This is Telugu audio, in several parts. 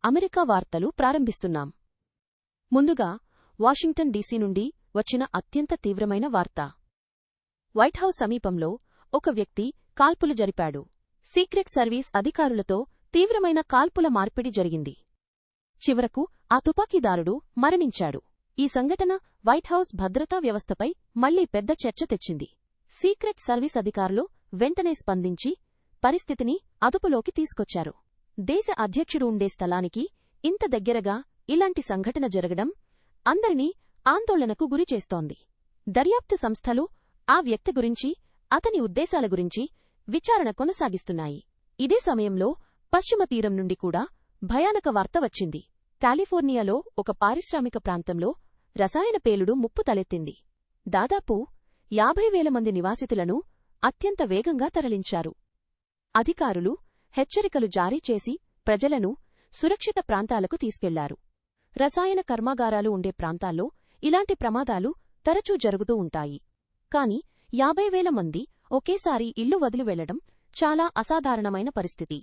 అమెరికా వార్తలు ప్రారంభిస్తున్నాం. ముందుగా వాషింగ్టన్ డీసీ నుండి వచ్చిన అత్యంత తీవ్రమైన వార్త. వైట్హౌస్ సమీపంలో ఒక వ్యక్తి కాల్పులు జరిపాడు. సీక్రెట్ సర్వీస్ అధికారులతో తీవ్రమైన కాల్పుల మార్పిడి జరిగింది. చివరకు ఆ తుపాకీదారుడు మరణించాడు. ఈ సంఘటన వైట్హౌస్ భద్రతా వ్యవస్థపై మళ్లీ పెద్ద చర్చ తెచ్చింది. సీక్రెట్ సర్వీస్ అధికారులు వెంటనే స్పందించి పరిస్థితిని అదుపులోకి తీసుకొచ్చారు. దేశ అధ్యక్షుడు ఉండే స్థలానికి ఇంత దగ్గరగా ఇలాంటి సంఘటన జరగడం అందరినీ ఆందోళనకు గురిచేస్తోంది. దర్యాప్తు సంస్థలు ఆ వ్యక్తి గురించి, అతని ఉద్దేశాల గురించి విచారణ కొనసాగిస్తున్నాయి. ఇదే సమయంలో పశ్చిమ తీరం నుండి కూడా భయానక వార్త వచ్చింది. కాలిఫోర్నియాలో ఒక పారిశ్రామిక ప్రాంతంలో రసాయన పేలుడు ముప్పు తలెత్తింది. దాదాపు 50,000 మంది నివాసితులను అత్యంత వేగంగా తరలించారు. అధికారులు హెచ్చరికలు జారీ చేసి ప్రజలను సురక్షిత ప్రాంతాలకు తీసుకెళ్లారు. రసాయన కర్మాగారాలు ఉండే ప్రాంతాల్లో ఇలాంటి ప్రమాదాలు తరచూ జరుగుతూ ఉంటాయి. కాని 50,000 మంది ఒకేసారి ఇల్లు వదిలి వెళ్లడం చాలా అసాధారణమైన పరిస్థితి.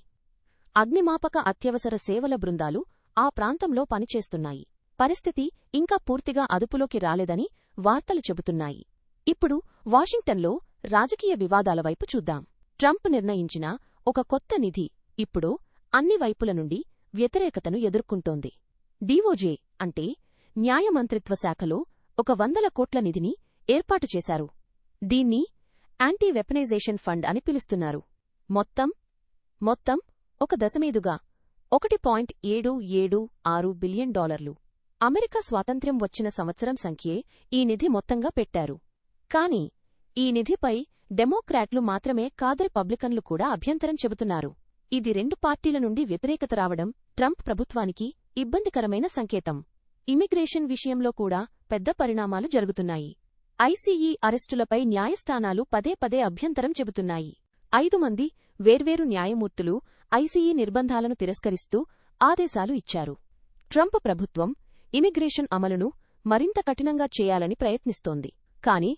అగ్నిమాపక అత్యవసర సేవల బృందాలు ఆ ప్రాంతంలో పనిచేస్తున్నాయి. పరిస్థితి ఇంకా పూర్తిగా అదుపులోకి రాలేదని వార్తలు చెబుతున్నాయి. ఇప్పుడు వాషింగ్టన్లో రాజకీయ వివాదాల వైపు చూద్దాం. ట్రంప్ నిర్ణయించిన ఒక కొత్త నిధి ఇప్పుడు అన్ని వైపుల నుండి వ్యతిరేకతను ఎదుర్కొంటోంది. డీఓజే అంటే న్యాయ మంత్రిత్వ శాఖలో ఒక 100 కోట్ల నిధిని ఏర్పాటు చేశారు. దీన్ని యాంటీ వెపనైజేషన్ ఫండ్ అని పిలుస్తున్నారు. మొత్తం ఒక దశమీదుగా $1.776 బిలియన్. అమెరికా స్వాతంత్ర్యం వచ్చిన సంవత్సరం సంఖ్యే ఈ నిధి మొత్తంగా పెట్టారు. కాని ఈ నిధిపై డెమోక్రాట్లు మాత్రమే కాదు, రిపబ్లికన్లు కూడా అభ్యంతరం చెబుతున్నారు. ఇది 2 పార్టీల నుండి వ్యతిరేకత రావడం ట్రంప్ ప్రభుత్వానికి ఇబ్బందికరమైన సంకేతం. ఇమిగ్రేషన్ విషయంలో కూడా పెద్ద పరిణామాలు జరుగుతున్నాయి. ఐసీఈ అరెస్టులపై న్యాయస్థానాలు పదే పదే అభ్యంతరం చెబుతున్నాయి. 5 మంది వేర్వేరు న్యాయమూర్తులు ఐసీఈ నిర్బంధాలను తిరస్కరిస్తూ ఆదేశాలు ఇచ్చారు. ట్రంప్ ప్రభుత్వం ఇమిగ్రేషన్ అమలును మరింత కఠినంగా చేయాలని ప్రయత్నిస్తోంది. కాని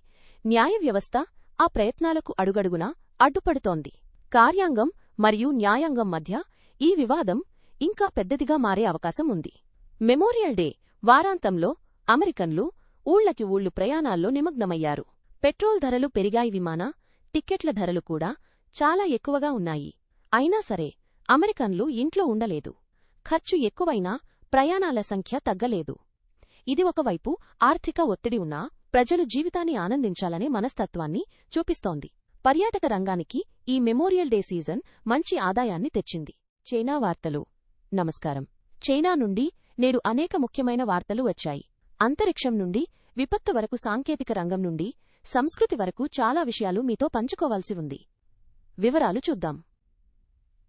న్యాయ వ్యవస్థ ఆ ప్రయత్నాలకు అడుగడుగునా అడ్డుపడుతోంది. కార్యాంగం మరియు న్యాయాంగం మధ్య ఈ వివాదం ఇంకా పెద్దదిగా మారే అవకాశం ఉంది. మెమోరియల్ డే వారాంతంలో అమెరికన్లు ఊళ్లకి ఊళ్లు ప్రయాణాల్లో నిమగ్నమయ్యారు. పెట్రోల్ ధరలు పెరిగాయి, విమాన టిక్కెట్ల ధరలు కూడా చాలా ఎక్కువగా ఉన్నాయి. అయినా సరే అమెరికన్లు ఇంట్లో ఉండలేదు. ఖర్చు ఎక్కువైనా ప్రయాణాల సంఖ్య తగ్గలేదు. ఇది ఒకవైపు ఆర్థిక ఒత్తిడి ఉన్నా ప్రజలు జీవితాన్ని ఆనందించాలనే మనస్తత్వాన్ని చూపిస్తోంది. పర్యాటక రంగానికి ఈ మెమోరియల్ డే సీజన్ మంచి ఆదాయాన్ని తెచ్చింది. చైనా వార్తలు. నమస్కారం. చైనా నుండి నేడు అనేక ముఖ్యమైన వార్తలు వచ్చాయి. అంతరిక్షం నుండి విపత్తు వరకు, సాంకేతిక రంగం నుండి సంస్కృతి వరకు చాలా విషయాలు మీతో పంచుకోవాల్సి ఉంది. వివరాలు చూద్దాం.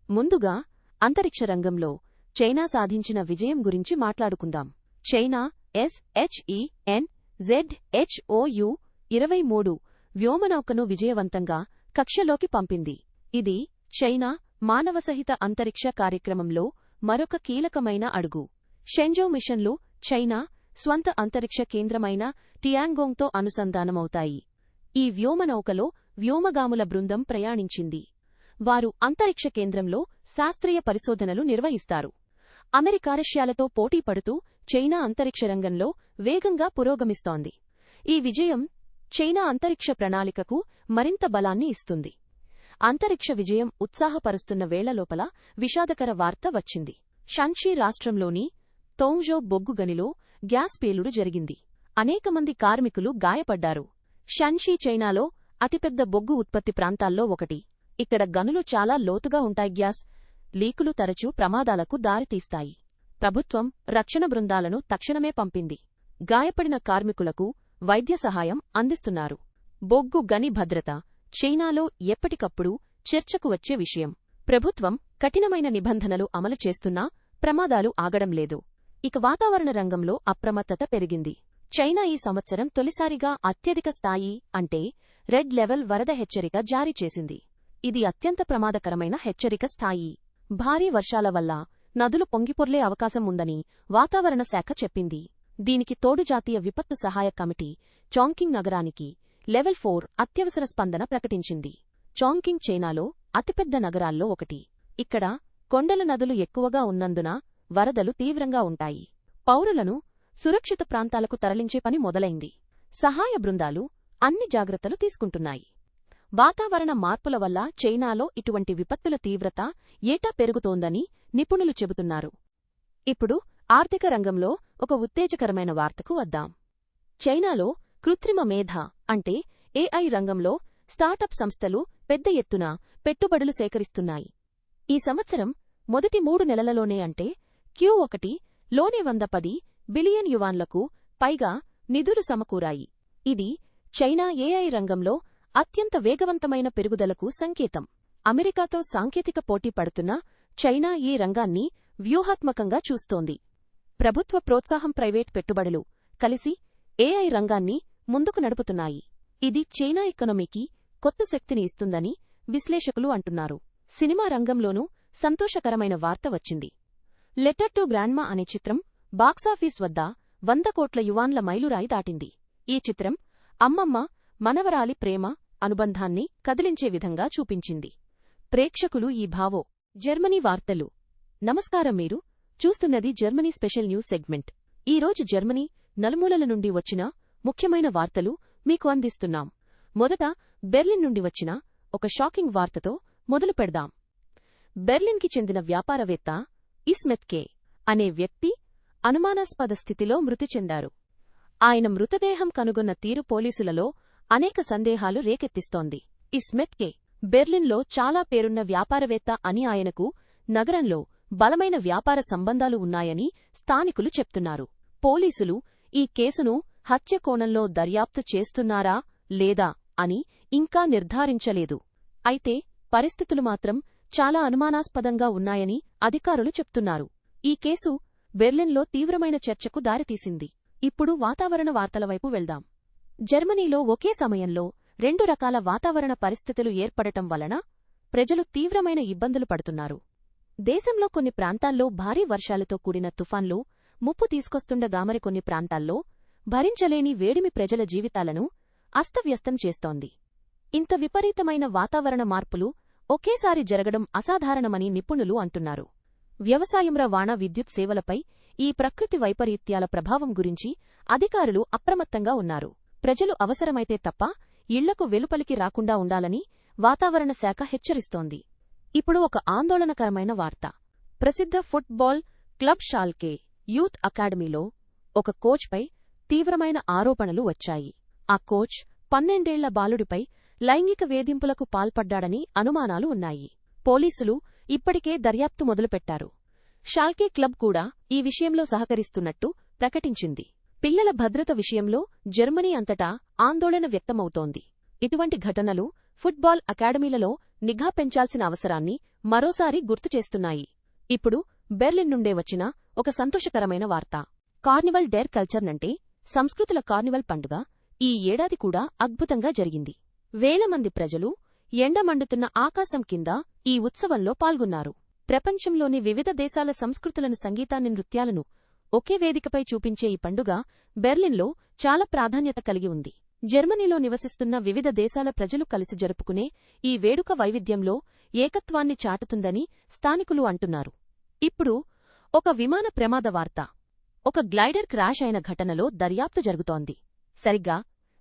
ముందుగా అంతరిక్ష రంగంలో చైనా సాధించిన విజయం గురించి మాట్లాడుకుందాం. చైనా SHENZHOU-23 వ్యోమనౌకను విజయవంతంగా కక్షలోకి పంపింది. ఇది చైనా మానవసహిత అంతరిక్ష కార్యక్రమంలో మరొక కీలకమైన అడుగు. షెంజౌ మిషన్లు చైనా స్వంత అంతరిక్ష కేంద్రమైన టియాంగోంగ్తో అనుసంధానమవుతాయి. ఈ వ్యోమనౌకలో వ్యోమగాముల బృందం ప్రయాణించింది. వారు అంతరిక్ష కేంద్రంలో శాస్త్రీయ పరిశోధనలు నిర్వహిస్తారు. అమెరికా, రష్యాలతో పోటీపడుతూ చైనా అంతరిక్ష రంగంలో వేగంగా పురోగమిస్తోంది. ఈ విజయం చైనా అంతరిక్ష ప్రణాళికకు మరింత బలాన్ని ఇస్తుంది. అంతరిక్ష విజయం ఉత్సాహపరుస్తున్న వేళలోపల విషాదకర వార్త వచ్చింది. షాన్షి రాష్ట్రంలోని తోంగ్జౌ బొగ్గు గనిలో గ్యాస్ పేలుడు జరిగింది. అనేక మంది కార్మికులు గాయపడ్డారు. షాన్షి చైనాలో అతిపెద్ద బొగ్గు ఉత్పత్తి ప్రాంతాల్లో ఒకటి. ఇక్కడ గనులు చాలా లోతుగా ఉంటాయి. గ్యాస్ లీకులు తరచూ ప్రమాదాలకు దారితీస్తాయి. ప్రభుత్వం రక్షణ బృందాలను తక్షణమే పంపింది. గాయపడిన కార్మికులకు వైద్య సహాయం అందిస్తున్నారు. బొగ్గు గని భద్రత చైనాలో ఎప్పటికప్పుడు చర్చకు వచ్చే విషయం. ప్రభుత్వం కఠినమైన నిబంధనలు అమలు చేస్తున్నా ప్రమాదాలు ఆగడం లేదు. ఇక వాతావరణ రంగంలో అప్రమత్తత పెరిగింది. చైనా ఈ సంవత్సరం తొలిసారిగా అత్యధిక స్థాయి అంటే రెడ్ లెవెల్ వరద హెచ్చరిక జారీ చేసింది. ఇది అత్యంత ప్రమాదకరమైన హెచ్చరిక స్థాయి. భారీ వర్షాల వల్ల నదులు పొంగిపొర్లే అవకాశం ఉందని వాతావరణ శాఖ చెప్పింది. దీనికి తోడు జాతీయ విపత్తు సహాయ కమిటీ చాంగ్కింగ్ నగరానికి లెవెల్ 4 అత్యవసర స్పందన ప్రకటించింది. చాంగ్కింగ్ చైనాలో అతిపెద్ద నగరాల్లో ఒకటి. ఇక్కడ కొండల నదులు ఎక్కువగా ఉన్నందున వరదలు తీవ్రంగా ఉంటాయి. పౌరులను సురక్షిత ప్రాంతాలకు తరలించే పని మొదలైంది. సహాయ బృందాలు అన్ని జాగ్రత్తలు తీసుకుంటున్నాయి. వాతావరణ మార్పుల వల్ల చైనాలో ఇటువంటి విపత్తుల తీవ్రత ఏటా పెరుగుతోందని నిపుణులు చెబుతున్నారు. ఇప్పుడు ఆర్థిక రంగంలో ఒక ఉత్తేజకరమైన వార్తకు వద్దాం. చైనాలో కృత్రిమ మేధ అంటే ఏఐ రంగంలో స్టార్టప్ సంస్థలు పెద్ద ఎత్తున పెట్టుబడులు సేకరిస్తున్నాయి. ఈ సంవత్సరం మొదటి 3 నెలలలోనే అంటే Q1లోనే 110 బిలియన్ యువాన్లకు పైగా నిధులు సమకూరాయి. ఇది చైనా ఏఐ రంగంలో అత్యంత వేగవంతమైన పెరుగుదలకు సంకేతం. అమెరికాతో సాంకేతిక పోటీ పడుతున్న చైనా ఈ రంగాన్ని వ్యూహాత్మకంగా చూస్తోంది. ప్రభుత్వ ప్రోత్సాహం, ప్రైవేట్ పెట్టుబడులు కలిసి ఏఐ రంగాన్ని ముందుకు నడుపుతున్నాయి. ఇది చైనా ఎకానమీకి కొత్త శక్తిని ఇస్తుందని విశ్లేషకులు అంటున్నారు. సినిమా రంగంలోనూ సంతోషకరమైన వార్త వచ్చింది. లెటర్ టు గ్రాండ్మా అనే చిత్రం బాక్సాఫీస్ వద్ద 100 కోట్ల యువాన్ల మైలురాయి దాటింది. ఈ చిత్రం అమ్మమ్మ మనవరాలి ప్రేమ అనుబంధాన్ని కదిలించే విధంగా చూపించింది. ప్రేక్షకులు ఈ భావో. జర్మనీ వార్తలు. నమస్కారం, మీరు చూస్తున్నది జర్మనీ స్పెషల్ న్యూస్ సెగ్మెంట్. ఈరోజు జర్మనీ నలుమూలల నుండి వచ్చిన ముఖ్యమైన వార్తలు మీకు అందిస్తున్నాం. మొదట బెర్లిన్ నుండి వచ్చిన ఒక షాకింగ్ వార్తతో మొదలు పెడదాం. బెర్లిన్కి చెందిన వ్యాపారవేత్త ఇస్మెత్ కే అనే వ్యక్తి అనుమానాస్పద స్థితిలో మృతి చెందారు. ఆయన మృతదేహం కనుగొన్న తీరు పోలీసులలో అనేక సందేహాలు రేకెత్తిస్తోంది. ఇస్మెత్ కే బెర్లిన్లో చాలా పేరున్న వ్యాపారవేత్త అని, ఆయనకు నగరంలో బలమైన వ్యాపార సంబంధాలు ఉన్నాయని స్థానికులు చెప్తున్నారు. పోలీసులు ఈ కేసును హత్య కోణంలో దర్యాప్తు చేస్తున్నారా లేదా అని ఇంకా నిర్ధారించలేదు. అయితే పరిస్థితులు మాత్రం చాలా అనుమానాస్పదంగా ఉన్నాయని అధికారులు చెప్తున్నారు. ఈ కేసు బెర్లిన్లో తీవ్రమైన చర్చకు దారితీసింది. ఇప్పుడు వాతావరణ వార్తల వైపు వెళ్దాం. జర్మనీలో ఒకే సమయంలో 2 రకాల వాతావరణ పరిస్థితులు ఏర్పడటం వలన ప్రజలు తీవ్రమైన ఇబ్బందులు పడుతున్నారు. దేశంలో కొన్ని ప్రాంతాల్లో భారీ వర్షాలతో కూడిన తుఫాన్లు ముప్పు తీసుకొస్తుండగా మరికొన్ని ప్రాంతాల్లో భరించలేని వేడిమి ప్రజల జీవితాలను అస్తవ్యస్తం చేస్తోంది. ఇంత విపరీతమైన వాతావరణ మార్పులు ఒకేసారి జరగడం అసాధారణమని నిపుణులు అంటున్నారు. వ్యవసాయం, రవాణా, విద్యుత్ సేవలపై ఈ ప్రకృతి వైపరీత్యాల ప్రభావం గురించి అధికారులు అప్రమత్తంగా ఉన్నారు. ప్రజలు అవసరమైతే తప్ప ఇళ్లకు వెలుపలికి రాకుండా ఉండాలని వాతావరణ శాఖ హెచ్చరిస్తోంది. ఇప్పుడు ఒక ఆందోళనకరమైన వార్త. ప్రసిద్ధ ఫుట్బాల్ క్లబ్ షాల్కే యూత్ అకాడమీలో ఒక కోచ్పై తీవ్రమైన ఆరోపణలు వచ్చాయి. ఆ కోచ్ 12 ఏళ్ల బాలుడిపై లైంగిక వేధింపులకు పాల్పడ్డాడని అనుమానాలు ఉన్నాయి. పోలీసులు ఇప్పటికే దర్యాప్తు మొదలుపెట్టారు. షాల్కే క్లబ్ కూడా ఈ విషయంలో సహకరిస్తున్నట్టు ప్రకటించింది. పిల్లల భద్రత విషయంలో జర్మనీ అంతటా ఆందోళన వ్యక్తమవుతోంది. ఇటువంటి ఘటనలు ఫుట్బాల్ అకాడమీలలో నిఘా పెంచాల్సిన అవసరాన్ని మరోసారి గుర్తుచేస్తున్నాయి. ఇప్పుడు బెర్లిన్ నుండే వచ్చిన ఒక సంతోషకరమైన వార్త. కార్నివల్ డేర్ కల్చర్ అంటే సంస్కృతుల కార్నివల్ పండుగ ఈ ఏడాది కూడా అద్భుతంగా జరిగింది. వేల మంది ప్రజలు ఎండమండుతున్న ఆకాశం కింద ఈ ఉత్సవంలో పాల్గొన్నారు. ప్రపంచంలోని వివిధ దేశాల సంస్కృతులను, సంగీతాన్ని, నృత్యాలను ఒకే వేదికపై చూపించే ఈ పండుగ బెర్లిన్లో చాలా ప్రాధాన్యత కలిగి ఉంది. జర్మనీలో నివసిస్తున్న వివిధ దేశాల ప్రజలు కలిసి జరుపుకునే ఈ వేడుక వైవిధ్యంలో ఏకత్వాన్ని చాటుతుందని స్థానికులు అంటున్నారు. ఇప్పుడు ఒక విమాన ప్రమాద వార్త. ఒక గ్లైడర్ క్రాష్ అయిన ఘటనలో దర్యాప్తు జరుగుతోంది. సరిగ్గా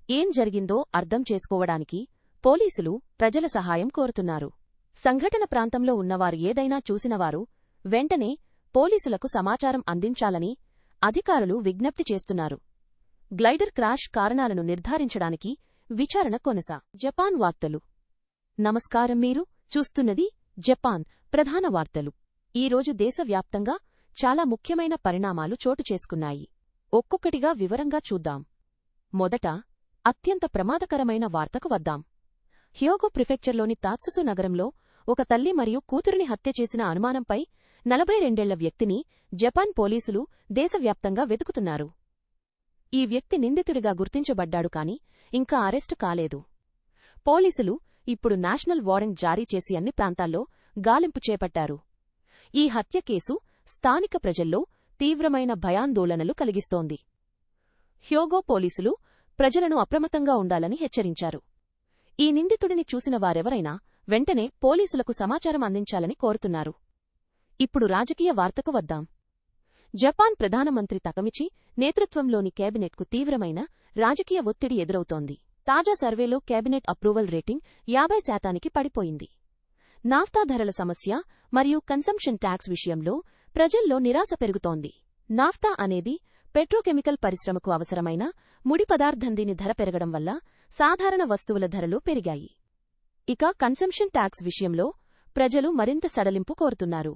ఏం జరిగిందో అర్థం చేసుకోవడానికి పోలీసులు ప్రజల సహాయం కోరుతున్నారు. సంఘటన ప్రాంతంలో ఉన్నవారు, ఏదైనా చూసినవారు వెంటనే పోలీసులకు సమాచారం అందించాలని అధికారులు విజ్ఞప్తి చేస్తున్నారు. గ్లైడర్ క్రాష్ కారణాలను నిర్ధారించడానికి విచారణ కొనసా. జపాన్ వార్తలు. నమస్కారం, మీరు చూస్తున్నది జపాన్ ప్రధాన వార్తలు. ఈరోజు దేశవ్యాప్తంగా చాలా ముఖ్యమైన పరిణామాలు చోటు చేసుకున్నాయి. ఒక్కొక్కటిగా వివరంగా చూద్దాం. మొదట అత్యంత ప్రమాదకరమైన వార్తకు వద్దాం. హ్యోగో ప్రిఫెక్చర్లోని తాత్సుసు నగరంలో ఒక తల్లి మరియు కూతురిని హత్య చేసిన అనుమానంపై 42 ఏళ్ల వ్యక్తిని జపాన్ పోలీసులు దేశవ్యాప్తంగా వెతుకుతున్నారు. ఈ వ్యక్తి నిందితుడిగా గుర్తించబడ్డాడు కానీ ఇంకా అరెస్టు కాలేదు. పోలీసులు ఇప్పుడు నేషనల్ వారెంట్ జారీ చేసి అన్ని ప్రాంతాల్లో గాలింపు చేపట్టారు. ఈ హత్య కేసు స్థానిక ప్రజల్లో తీవ్రమైన భయాందోళనలు కలిగిస్తోంది. హ్యోగో పోలీసులు ప్రజలను అప్రమత్తంగా ఉండాలని హెచ్చరించారు. ఈ నిందితుడిని చూసిన వారెవరైనా వెంటనే పోలీసులకు సమాచారం అందించాలని కోరుతున్నారు. ఇప్పుడు రాజకీయ వార్తకు వద్దాం. జపాన్ ప్రధానమంత్రి తకమిచి నేతృత్వంలోని కేబినెట్కు తీవ్రమైన రాజకీయ ఒత్తిడి ఎదురవుతోంది. తాజా సర్వేలో కేబినెట్ అప్రూవల్ రేటింగ్ 50% పడిపోయింది. నాఫ్తా ధరల సమస్య మరియు కన్సంప్షన్ ట్యాక్స్ విషయంలో ప్రజల్లో నిరాశ పెరుగుతోంది. నాఫ్తా అనేది పెట్రోకెమికల్ పరిశ్రమకు అవసరమైన ముడి పదార్థం. దీని ధర పెరగడం వల్ల సాధారణ వస్తువుల ధరలు పెరిగాయి. ఇక కన్సంప్షన్ ట్యాక్స్ విషయంలో ప్రజలు మరింత సడలింపు కోరుతున్నారు.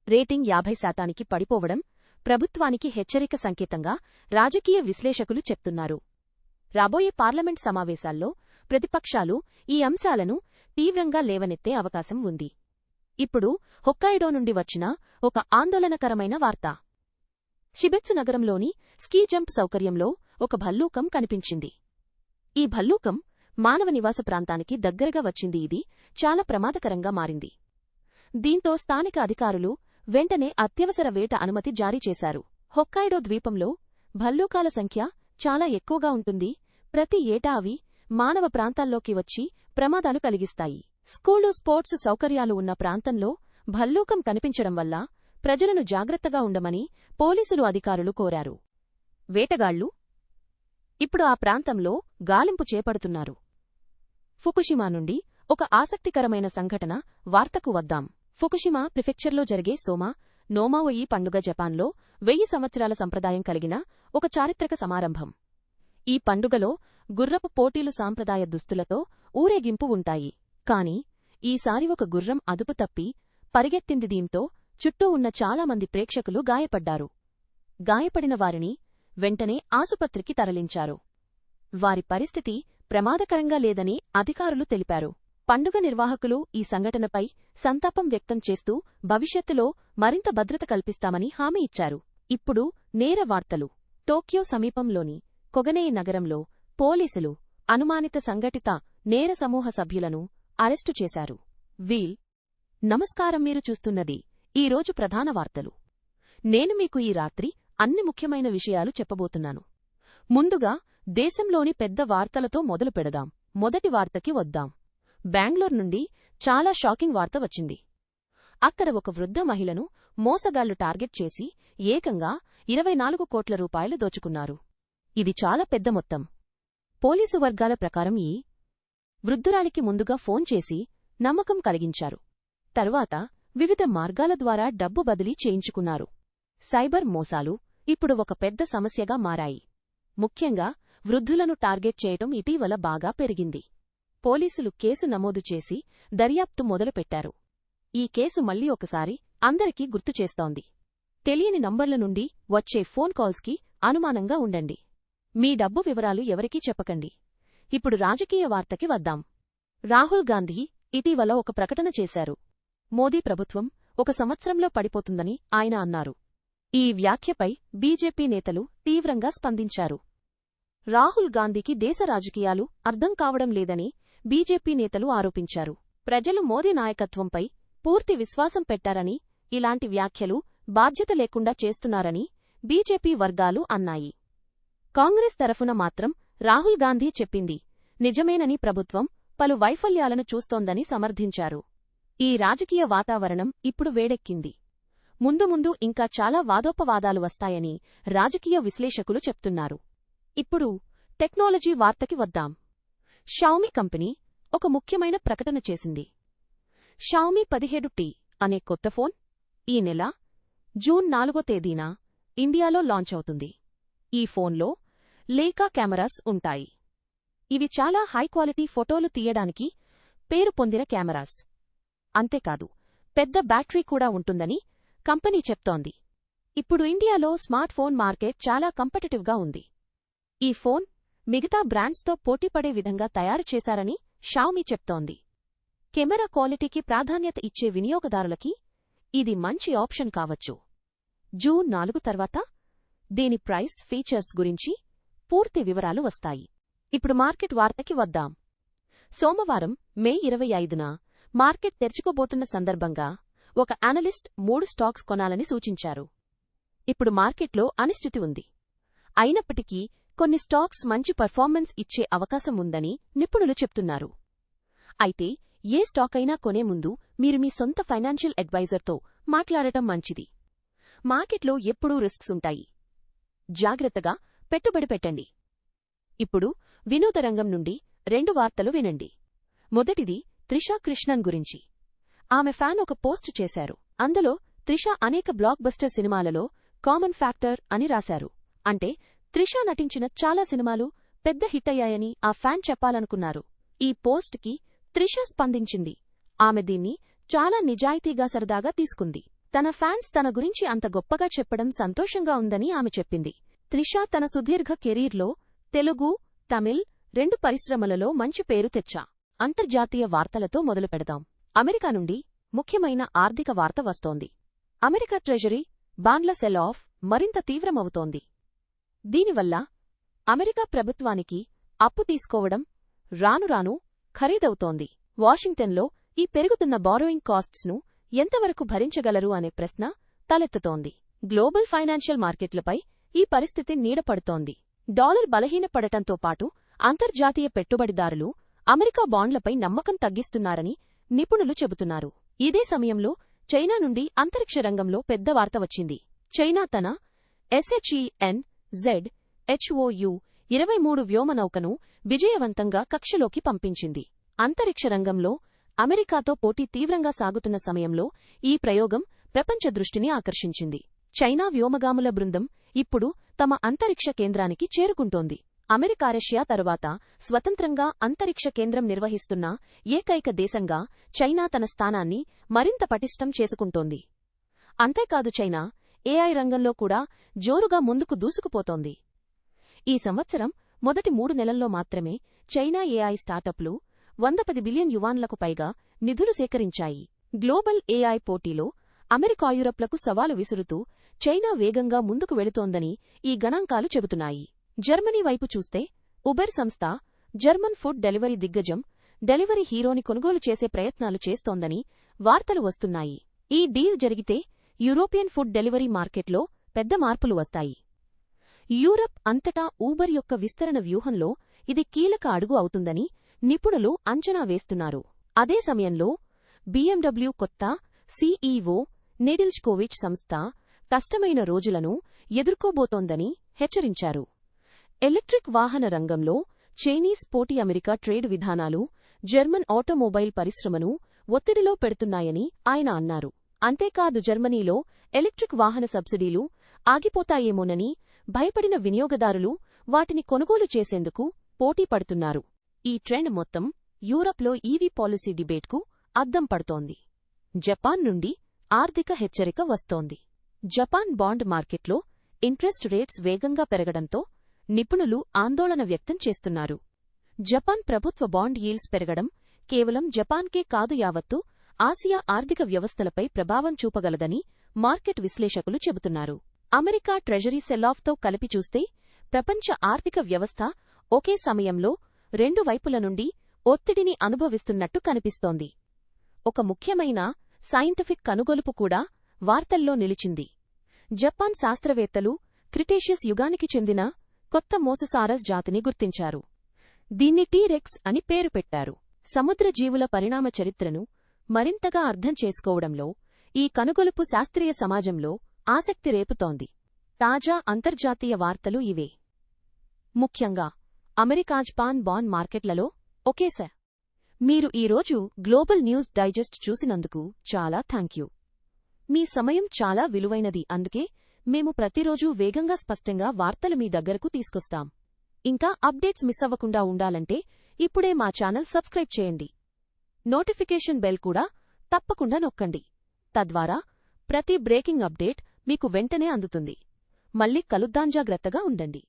రేటింగ్ 50% పడిపోవడం ప్రభుత్వానికి హెచ్చరిక సంకేతంగా రాజకీయ విశ్లేషకులు చెప్తున్నారు. రాబోయే పార్లమెంట్ సమావేశాల్లో ప్రతిపక్షాలు ఈ అంశాలను తీవ్రంగా లేవనెత్తే అవకాశం ఉంది. ఇప్పుడు హొక్కాయిడో నుండి వచ్చిన ఒక ఆందోళనకరమైన వార్త. షిబెత్సు నగరంలోని స్కీ జంప్ సౌకర్యంలో ఒక భల్లూకం కనిపించింది. ఈ భల్లూకం మానవ నివాస ప్రాంతానికి దగ్గరగా వచ్చింది. ఇది చాలా ప్రమాదకరంగా మారింది. దీంతో స్థానిక అధికారులు వెంటనే అత్యవసర వేట అనుమతి జారీ చేశారు. హొక్కాయిడో ద్వీపంలో భల్లూకాల సంఖ్య చాలా ఎక్కువగా ఉంటుంది. ప్రతి ఏటా అవి మానవ ప్రాంతాల్లోకి వచ్చి ప్రమాదాలు కలిగిస్తాయి. స్కూలు, స్పోర్ట్స్ సౌకర్యాలు ఉన్న ప్రాంతంలో భల్లూకం కనిపించడం వల్ల ప్రజలను జాగ్రత్తగా ఉండమని పోలీసులు అధికారులు కోరారు. వేటగాళ్లు ఇప్పుడు ఆ ప్రాంతంలో గాలింపు చేపడుతున్నారు. ఫుకుషిమా నుండి ఒక ఆసక్తికరమైన సంఘటన వార్తకు వద్దాం. ఫుకుషిమా ప్రిఫెక్చర్లో జరిగే సోమా నోమావోయి పండుగ జపాన్లో 1000 సంవత్సరాల సంప్రదాయం కలిగిన ఒక చారిత్రక సమారంభం. ఈ పండుగలో గుర్రపు పోటీలు, సాంప్రదాయ దుస్తులతో ఊరేగింపు ఉంటాయి. కాని ఈసారి ఒక గుర్రం అదుపు తప్పి పరిగెత్తింది. దీంతో చుట్టూ ఉన్న చాలామంది ప్రేక్షకులు గాయపడ్డారు. గాయపడిన వారిని వెంటనే ఆసుపత్రికి తరలించారు. వారి పరిస్థితి ప్రమాదకరంగా లేదని అధికారులు తెలిపారు. పండుగ నిర్వాహకులు ఈ సంఘటనపై సంతాపం వ్యక్తం చేస్తూ భవిష్యత్తులో మరింత భద్రత కల్పిస్తామని హామీ ఇచ్చారు. ఇప్పుడు నేర వార్తలు. టోక్యో సమీపంలోని కొగనేయి నగరంలో పోలీసులు అనుమానిత సంఘటిత నేర సమూహ సభ్యులను అరెస్టు చేశారు. నమస్కారం, మీరు చూస్తున్నది ఈరోజు ప్రధాన వార్తలు. నేను మీకు ఈ రాత్రి అన్ని ముఖ్యమైన విషయాలు చెప్పబోతున్నాను. ముందుగా దేశంలోని పెద్ద వార్తలతో మొదలు పెడదాం. మొదటి వార్తకి వద్దాం. బెంగళూరు నుండి చాలా షాకింగ్ వార్త వచ్చింది. అక్కడ ఒక వృద్ధ మహిళను మోసగాళ్లు టార్గెట్ చేసి ఏకంగా 24 కోట్ల రూపాయలు దోచుకున్నారు. ఇది చాలా పెద్ద మొత్తం. పోలీసు వర్గాల ప్రకారం ఈ వృద్ధురాలికి ముందుగా ఫోన్ చేసి నమ్మకం కలిగించారు. తరువాత వివిధ మార్గాల ద్వారా డబ్బు బదిలీ చేయించుకున్నారు. సైబర్ మోసాలు ఇప్పుడు ఒక పెద్ద సమస్యగా మారాయి. ముఖ్యంగా వృద్ధులను టార్గెట్ చేయటం ఇటీవల బాగా పెరిగింది. పోలీసులు కేసు నమోదు చేసి దర్యాప్తు మొదలుపెట్టారు. ఈ కేసు మళ్లీ ఒకసారి అందరికీ గుర్తుచేస్తోంది. తెలియని నంబర్ల నుండి వచ్చే ఫోన్ కాల్స్కి అనుమానంగా ఉండండి. మీ డబ్బు వివరాలు ఎవరికీ చెప్పకండి. ఇప్పుడు రాజకీయ వార్తకి వద్దాం. రాహుల్ గాంధీ ఇటీవల ఒక ప్రకటన చేశారు. మోదీ ప్రభుత్వం 1 సంవత్సరంలో పడిపోతుందని ఆయన అన్నారు. ఈ వ్యాఖ్యపై బీజేపీ నేతలు తీవ్రంగా స్పందించారు. రాహుల్ గాంధీకి దేశ రాజకీయాలు అర్థం కావడం లేదని బీజేపీ నేతలు ఆరోపించారు. ప్రజలు మోదీ నాయకత్వంపై పూర్తి విశ్వాసం పెట్టారని, ఇలాంటి వ్యాఖ్యలు బాధ్యత లేకుండా చేస్తున్నారని బీజేపీ వర్గాలు అన్నాయి. కాంగ్రెస్ తరఫున మాత్రం రాహుల్ గాంధీ చెప్పింది నిజమేనని, ప్రభుత్వం పలు వైఫల్యాలను చూస్తోందని సమర్థించారు. ఈ రాజకీయ వాతావరణం ఇప్పుడు వేడెక్కింది. ముందు ముందు ఇంకా చాలా వాదోపవాదాలు వస్తాయని రాజకీయ విశ్లేషకులు చెప్తున్నారు. ఇప్పుడు టెక్నాలజీ వార్తకి వద్దాం. షావమీ కంపెనీ ఒక ముఖ్యమైన ప్రకటన చేసింది. షావమీ 17T అనే కొత్త ఫోన్ ఈ నెల జూన్ 4వ తేదీన ఇండియాలో లాంచ్ అవుతుంది. ఈ ఫోన్లో లేకా కెమెరాస్ ఉంటాయి. ఇవి చాలా హైక్వాలిటీ ఫోటోలు తీయడానికి పేరు పొందిన కెమెరాస్. అంతేకాదు, పెద్ద బ్యాటరీ కూడా ఉంటుందని కంపెనీ చెప్తోంది. ఇప్పుడు ఇండియాలో స్మార్ట్ ఫోన్ మార్కెట్ చాలా కాంపిటిటివ్గా ఉంది. ఈ ఫోన్ మిగతా బ్రాండ్స్తో పోటీపడే విధంగా తయారు చేశారని షావమీ చెప్తోంది. కెమెరా క్వాలిటీకి ప్రాధాన్యత ఇచ్చే వినియోగదారులకి ఇది మంచి ఆప్షన్ కావచ్చు. జూన్ 4 తర్వాత దీని ప్రైస్, ఫీచర్స్ గురించి పూర్తి వివరాలు వస్తాయి. ఇప్పుడు మార్కెట్ వార్తకి వద్దాం. సోమవారం మే 25న మార్కెట్ తెరుచుకోబోతున్న సందర్భంగా ఒక అనలిస్ట్ 3 స్టాక్స్ కొనాలని సూచించారు. ఇప్పుడు మార్కెట్లో అనిశ్చితి ఉంది. అయినప్పటికీ కొన్ని స్టాక్స్ మంచి పర్ఫార్మెన్స్ ఇచ్చే అవకాశం ఉందని నిపుణులు చెప్తున్నారు. అయితే ఏ స్టాక్ అయినా కొనే ముందు మీరు మీ సొంత ఫైనాన్షియల్ అడ్వైజర్తో మాట్లాడటం మంచిది. మార్కెట్లో ఎప్పుడూ రిస్క్స్ ఉంటాయి. జాగ్రత్తగా పెట్టుబడి పెట్టండి. ఇప్పుడు వినోద రంగం నుండి 2 వార్తలు వినండి. మొదటిది త్రిషా కృష్ణన్ గురించి. ఆమె ఫ్యాన్ ఒక పోస్ట్ చేశారు. అందులో త్రిష అనేక బ్లాక్ బస్టర్ సినిమాలలో కామన్ ఫ్యాక్టర్ అని రాశారు. అంటే త్రిష నటించిన చాలా సినిమాలు పెద్ద హిట్ అయ్యాయని ఆ ఫ్యాన్ చెప్పాలనుకున్నారు. ఈ పోస్ట్కి త్రిష స్పందించింది. ఆమె దీన్ని చాలా నిజాయితీగా సరదాగా తీసుకుంది. తన ఫ్యాన్స్ తన గురించి అంత గొప్పగా చెప్పడం సంతోషంగా ఉందని ఆమె చెప్పింది. త్రిష తన సుదీర్ఘ కెరీర్లో తెలుగు, తమిళ్ 2 పరిశ్రమలలో మంచి పేరు తెచ్చా. అంతర్జాతీయ వార్తలతో మొదలు పెడదాం. అమెరికా నుండి ముఖ్యమైన ఆర్థిక వార్త వస్తోంది. అమెరికా ట్రెజరీ బాండ్ల సెల్ ఆఫ్ మరింత తీవ్రమవుతోంది. దీనివల్ల అమెరికా ప్రభుత్వానికి అప్పు తీసుకోవడం రానురాను ఖరీదవుతోంది. వాషింగ్టన్లో ఈ పెరుగుతున్న బారోయింగ్ కాస్ట్స్ను ఎంతవరకు భరించగలరు అనే ప్రశ్న తలెత్తుతోంది. గ్లోబల్ ఫైనాన్షియల్ మార్కెట్లపై ఈ పరిస్థితి నీడపడుతోంది. డాలర్ బలహీనపడటంతో పాటు అంతర్జాతీయ పెట్టుబడిదారులు అమెరికా బాండ్లపై నమ్మకం తగ్గిస్తున్నారని నిపుణులు చెబుతున్నారు. ఇదే సమయంలో చైనా నుండి అంతరిక్ష రంగంలో పెద్ద వార్త వచ్చింది. చైనా తన SHENZHOU-23 వ్యోమనౌకను విజయవంతంగా కక్షలోకి పంపించింది. అంతరిక్ష రంగంలో అమెరికాతో పోటీ తీవ్రంగా సాగుతున్న సమయంలో ఈ ప్రయోగం ప్రపంచ దృష్టిని ఆకర్షించింది. చైనా వ్యోమగాముల బృందం ఇప్పుడు తమ అంతరిక్ష కేంద్రానికి చేరుకుంటోంది. అమెరికా రష్యా తరువాత స్వతంత్రంగా అంతరిక్ష కేంద్రం నిర్వహిస్తున్న ఏకైక దేశంగా చైనా తన స్థానాన్ని మరింత పటిష్టం చేసుకుంటోంది. అంతేకాదు చైనా AI రంగంలో కూడా జోరుగా ముందుకు దూసుకుపోతోంది. ఈ సంవత్సరం మొదటి 3 నెలల్లో మాత్రమే చైనా AI స్టార్టప్లు 110 బిలియన్ యువాన్లకు పైగా నిధులు సేకరించాయి. గ్లోబల్ AI పోటీలో అమెరికా యూరప్లకు సవాలు విసురుతూ చైనా వేగంగా ముందుకు వెళుతోందని ఈ గణాంకాలు చెబుతున్నాయి. జర్మనీ వైపు చూస్తే ఉబెర్ సంస్థ జర్మన్ ఫుడ్ డెలివరీ దిగ్గజం డెలివరీ హీరోని కొనుగోలు చేసే ప్రయత్నాలు చేస్తోందని వార్తలు వస్తున్నాయి. ఈ డీల్ జరిగితే యూరోపియన్ ఫుడ్ డెలివరీ మార్కెట్లో పెద్ద మార్పులు వస్తాయి. యూరప్ అంతటా ఊబర్ యొక్క విస్తరణ వ్యూహంలో ఇది కీలక అడుగు అవుతుందని నిపుణులు అంచనా వేస్తున్నారు. అదే సమయంలో BMW కొత్త CEO నెడిల్జ్కోవిచ్ సంస్థ కష్టమైన రోజులను ఎదుర్కోబోతోందని హెచ్చరించారు. ఎలక్ట్రిక్ వాహన రంగంలో చైనీస్ పోటీ అమెరికా ట్రేడ్ విధానాలు జర్మన్ ఆటోమొబైల్ పరిశ్రమను ఒత్తిడిలో పెడుతున్నాయని ఆయన అన్నారు. అంతేకాదు జర్మనీలో ఎలక్ట్రిక్ వాహన సబ్సిడీలు ఆగిపోతాయేమోనని భయపడిన వినియోగదారులు వాటిని కొనుగోలు చేసేందుకు పోటీ పడుతున్నారు. ఈ ట్రెండ్ మొత్తం యూరప్లో ఈవీ పాలసీ డిబేట్కు అద్దం పడుతోంది. జపాన్ నుండి ఆర్థిక హెచ్చరిక వస్తోంది. జపాన్ బాండ్ మార్కెట్లో ఇంట్రెస్ట్ రేట్స్ వేగంగా పెరగడంతో నిపుణులు ఆందోళన వ్యక్తం చేస్తున్నారు. జపాన్ ప్రభుత్వ బాండ్ యీల్డ్స్ పెరగడం కేవలం జపాన్కే కాదు యావత్తు ఆసియా ఆర్థిక వ్యవస్థలపై ప్రభావం చూపగలదని మార్కెట్ విశ్లేషకులు చెబుతున్నారు. అమెరికా ట్రెజరీ సెల్లాఫ్తో కలిపి చూస్తే ప్రపంచ ఆర్థిక వ్యవస్థ ఒకే సమయంలో 2 వైపుల నుండి ఒత్తిడిని అనుభవిస్తున్నట్టు కనిపిస్తోంది. ఒక ముఖ్యమైన సైంటిఫిక్ కనుగొలుపు కూడా వార్తల్లో నిలిచింది. జపాన్ శాస్త్రవేత్తలు క్రిటేషియస్ యుగానికి చెందిన కొత్త మోససారస్ జాతిని గుర్తించారు. దీన్ని టీ-రెక్స్ అని పేరు పెట్టారు. సముద్ర జీవుల పరిణామ చరిత్రను మరింతగా అర్థం చేసుకోవడంలో ఈ కనుగొలుపు శాస్త్రీయ సమాజంలో ఆసక్తి రేపుతోంది. తాజా అంతర్జాతీయ వార్తలు ఇవే. ముఖ్యంగా అమెరికా జపాన్ బాండ్ మార్కెట్లలో ఒకేసారి. మీరు ఈరోజు గ్లోబల్ న్యూస్ డైజెస్ట్ చూసినందుకు చాలా థాంక్యూ. మీ సమయం చాలా విలువైనది. అందుకే మేము ప్రతిరోజూ వేగంగా స్పష్టంగా వార్తలు మీ దగ్గరకు తీసుకొస్తాం. ఇంకా అప్డేట్స్ మిస్ అవ్వకుండా ఉండాలంటే ఇప్పుడే మా ఛానల్ సబ్స్క్రైబ్ చేయండి. నోటిఫికేషన్ బెల్ కూడా తప్పకుండా నొక్కండి. తద్వారా ప్రతి బ్రేకింగ్ అప్డేట్ మీకు వెంటనే అందుతుంది. మళ్ళీ కలుద్దాం. జాగ్రత్తగా ఉండండి.